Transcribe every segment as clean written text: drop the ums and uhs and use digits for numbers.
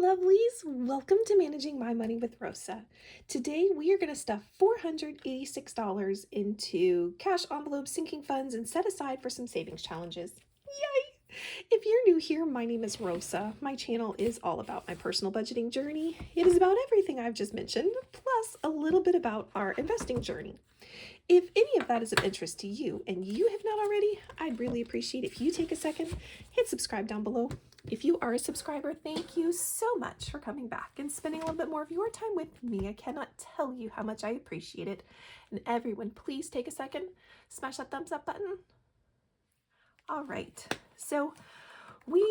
lovelies, welcome to Managing My Money with Rosa. Today we are going to stuff $486 into cash envelopes, sinking funds, and set aside for some savings challenges. Yay! If you're new here, my name is Rosa. My channel is all about my personal budgeting journey. It is about everything I've just mentioned, plus a little bit about our investing journey. If any of that is of interest to you and you have not already, I'd really appreciate if you take a second, hit subscribe down below. If you are a subscriber, thank you so much for coming back and spending a little bit more of your time with me. I cannot tell you how much I appreciate it. And everyone, please take a second, smash that thumbs up button. All right, so we,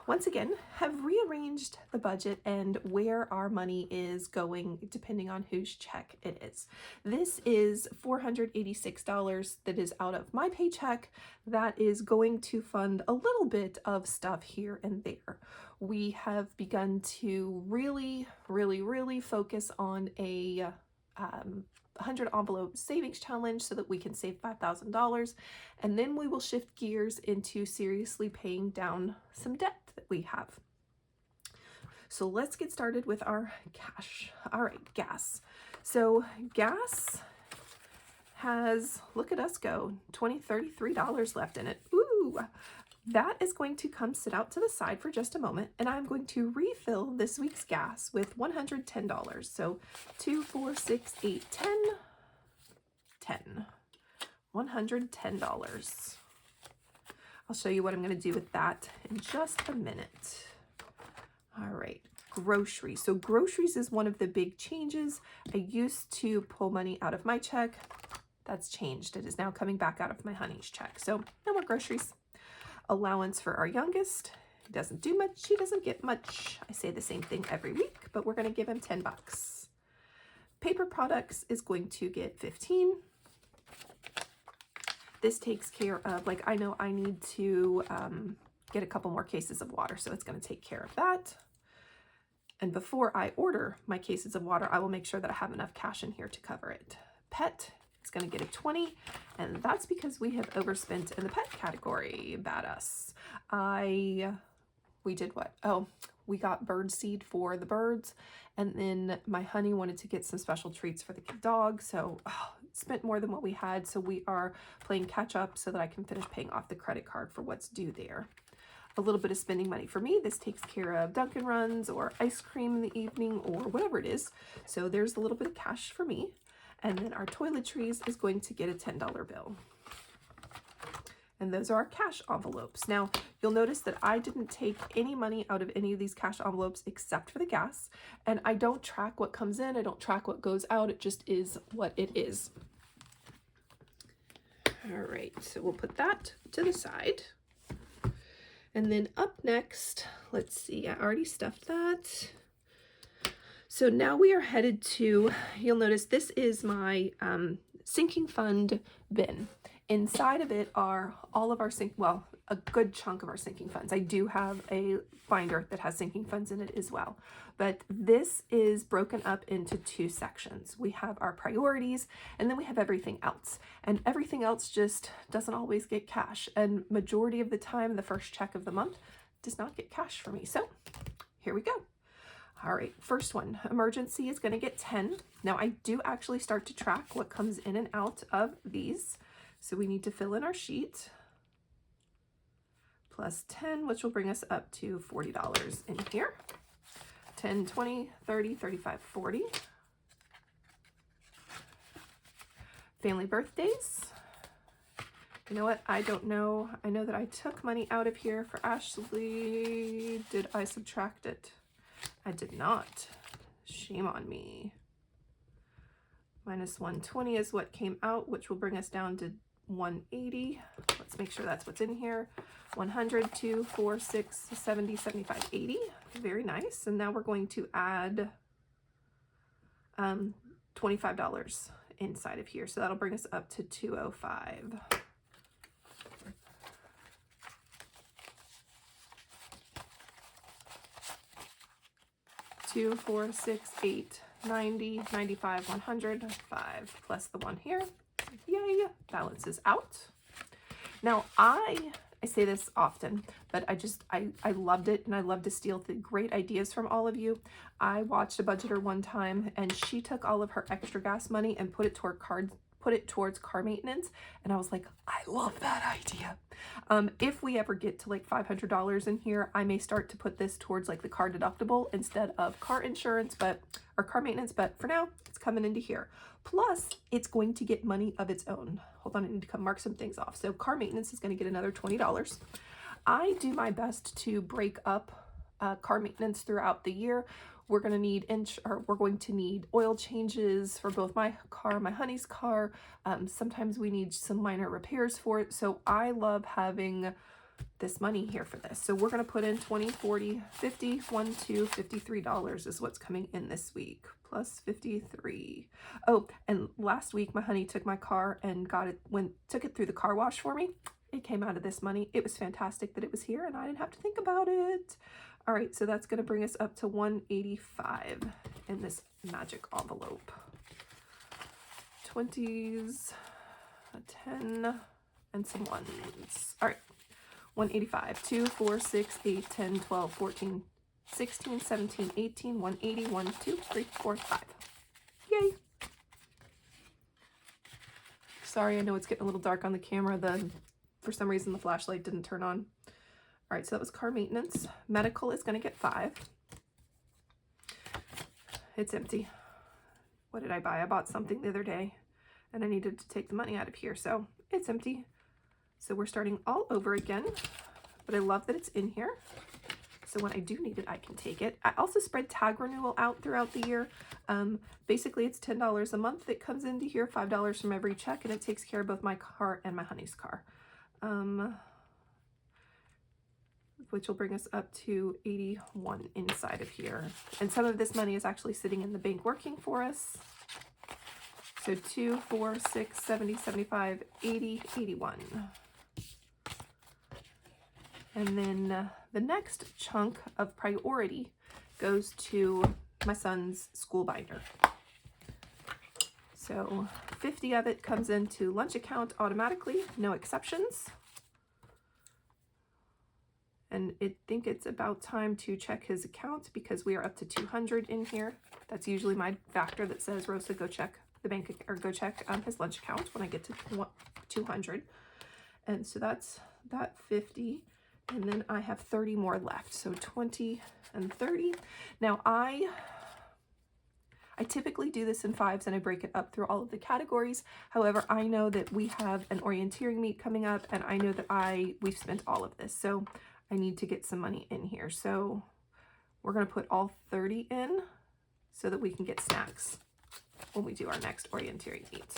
once again, have rearranged the budget and where our money is going depending on whose check it is. This is $486 that is out of my paycheck that is going to fund a little bit of stuff here and there. We have begun to really focus on a 100 envelope savings challenge so that we can save $5,000, and then we will shift gears into seriously paying down some debt that we have. So let's get started with our cash. All right, gas. So gas has, look at us go, $33 left in it. Ooh, that is going to come sit out to the side for just a moment, and I'm going to refill this week's gas with $110. So 2, 4, 6, 8, 10, 10. $110. I'll show you what I'm going to do with that in just a minute. All right, groceries. So groceries is one of the big changes. I used to pull money out of my check. That's changed. It is now coming back out of my honey's check. So no more groceries. Allowance for our youngest. He doesn't do much. He doesn't get much. I say the same thing every week, but we're going to give him 10 bucks. Paper products is going to get 15. This takes care of, like, I know I need to get a couple more cases of water, so it's going to take care of that. And before I order my cases of water, I will make sure that I have enough cash in here to cover it. Pet, it's going to get a 20, and that's because we have overspent in the pet category. Bad us. We did what? Oh, we got bird seed for the birds, and then my honey wanted to get some special treats for the dog, so spent more than what we had, so we are playing catch up so that I can finish paying off the credit card for what's due there. A little bit of spending money for me. This takes care of Dunkin' runs or ice cream in the evening or whatever it is. So there's a little bit of cash for me. And then our toiletries is going to get a $10 bill. And those are our cash envelopes. Now, you'll notice that I didn't take any money out of any of these cash envelopes except for the gas. And I don't track what comes in. I don't track what goes out. It just is what it is. All right, so we'll put that to the side. And then up next, let's see, I already stuffed that. So now we are headed to, you'll notice this is my sinking fund bin. Inside of it are all of our a good chunk of our sinking funds. I do have a binder that has sinking funds in it as well, but this is broken up into two sections. We have our priorities, and then we have everything else, and everything else just doesn't always get cash, and majority of the time the first check of the month does not get cash for me. So here we go. All right, first one, emergency is going to get 10. Now I do actually start to track what comes in and out of these. So we need to fill in our sheet, plus 10, which will bring us up to $40 in here. 10, 20, 30, 35, 40. Family birthdays. You know what? I don't know. I know that I took money out of here for Ashley. Did I subtract it? I did not. Shame on me. Minus 120 is what came out, which will bring us down to 180. Let's make sure that's what's in here. 100, 2, 4, 6, 70, 75, 80. Very nice. And now we're going to add $25 inside of here. So that'll bring us up to 205. Two, 4, 6, 8, 90, 95, 100, 5 plus the 1 here. Yay, balances out. Now I I say this often, but I loved it, and I love to steal the great ideas from all of you. I watched a budgeter one time, and she took all of her extra gas money and put it towards car maintenance, and I was like, I love that idea. If we ever get to like $500 in here, I may start to put this towards like the car deductible instead of car insurance, or car maintenance, but for now, it's coming into here. Plus, it's going to get money of its own. Hold on, I need to come mark some things off. So car maintenance is going to get another $20. I do my best to break up car maintenance throughout the year. We're going to need oil changes for both my car, my honey's car. Sometimes we need some minor repairs for it. So I love having this money here for this. So we're going to put in 20, 40, 50, 1, 2, $53 is what's coming in this week, plus 53. Oh, and last week my honey took my car and took it through the car wash for me. It came out of this money. It was fantastic that it was here and I didn't have to think about it. All right, so that's going to bring us up to 185 in this magic envelope. 20s, a 10, and some 1s. All right. 185, 2, 4, 6, 8, 10, 12, 14, 16, 17, 18, 180, 1, 2, 3, 4, 5. Yay. Sorry, I know it's getting a little dark on the camera. For some reason, the flashlight didn't turn on. All right, so that was car maintenance. Medical is going to get 5. It's empty. What did I buy? I bought something the other day, and I needed to take the money out of here, so it's empty. So we're starting all over again, but I love that it's in here. So when I do need it, I can take it. I also spread tag renewal out throughout the year. Basically, it's $10 a month that comes into here, $5 from every check, and it takes care of both my car and my honey's car, which will bring us up to 81 inside of here. And some of this money is actually sitting in the bank working for us. So 2, 4, 6, 70, 75, 80, 81. And then the next chunk of priority goes to my son's school binder. So 50 of it comes into lunch account automatically, no exceptions. And I think it's about time to check his account because we are up to 200 in here. That's usually my factor that says, Rosa, go check the bank, or go check his lunch account when I get to 200. And so that's that 50. And then I have 30 more left. So 20 and 30. Now I typically do this in 5s and I break it up through all of the categories. However, I know that we have an orienteering meet coming up and I know that we've spent all of this. So I need to get some money in here. So we're going to put all 30 in so that we can get snacks when we do our next orienteering meet.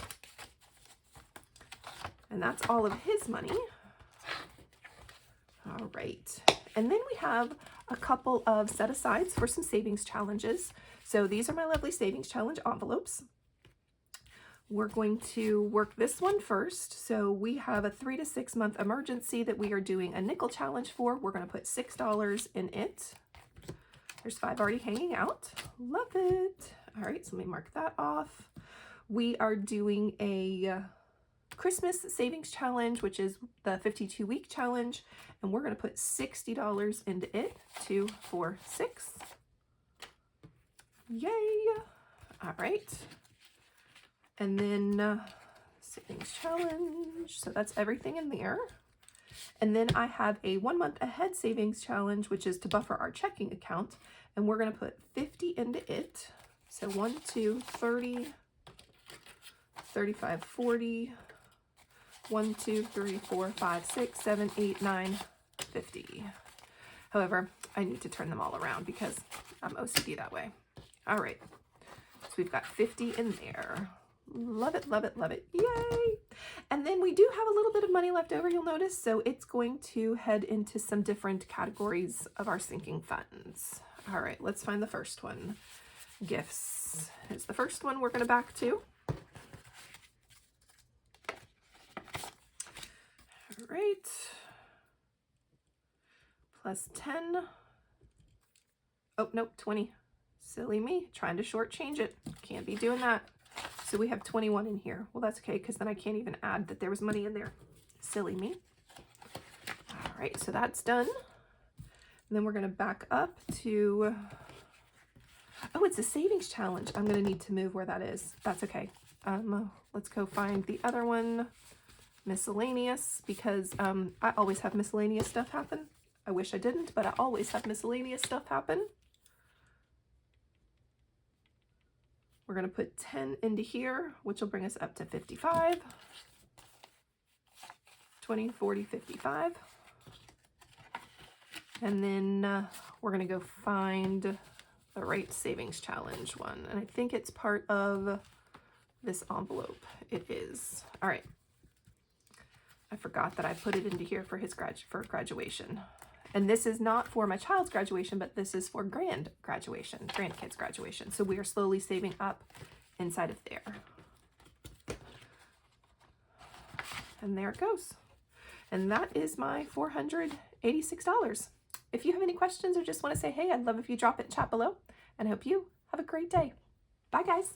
And that's all of his money. All right. And then we have a couple of set asides for some savings challenges. So these are my lovely savings challenge envelopes. We're going to work this one first. So we have a 3 to 6 month emergency that we are doing a nickel challenge for. We're going to put $6 in it. There's 5 already hanging out. Love it. All right, so let me mark that off. We are doing a Christmas savings challenge, which is the 52-week challenge, and we're going to put $60 into it. 2, 4, 6. Yay! All right. And then savings challenge. So that's everything in there. And then I have a 1 month ahead savings challenge, which is to buffer our checking account. And we're going to put 50 into it. So 1, 2, 30, 35, 40, 1, 2, 3, 4, 5, 6, 7, 8, 9, 50. However, I need to turn them all around because I'm OCD that way. All right. So we've got 50 in there. Love it, love it, love it. Yay! And then we do have a little bit of money left over, you'll notice. So it's going to head into some different categories of our sinking funds. All right, let's find the first one. Gifts is the first one we're going to back to. All right. Plus 10. Oh, nope, 20. Silly me, trying to shortchange it. Can't be doing that. So we have 21 in here. Well, that's okay, because then I can't even add that there was money in there. Silly me. right, so that's done. And then we're going to back up to, oh, it's a savings challenge. I'm going to need to move where that is. That's okay. Let's go find the other one, miscellaneous, because I always have miscellaneous stuff happen. I wish I didn't, but I always have miscellaneous stuff happen. We're going to put 10 into here, which will bring us up to 55. 20, 40, 55. And then we're going to go find the right savings challenge one. And I think it's part of this envelope. It is. All right. I forgot that I put it into here for his graduation. And this is not for my child's graduation, but this is for grandkids' graduation. So we are slowly saving up inside of there. And there it goes. And that is my $486. If you have any questions or just want to say, hey, I'd love if you drop it in chat below. And I hope you have a great day. Bye, guys.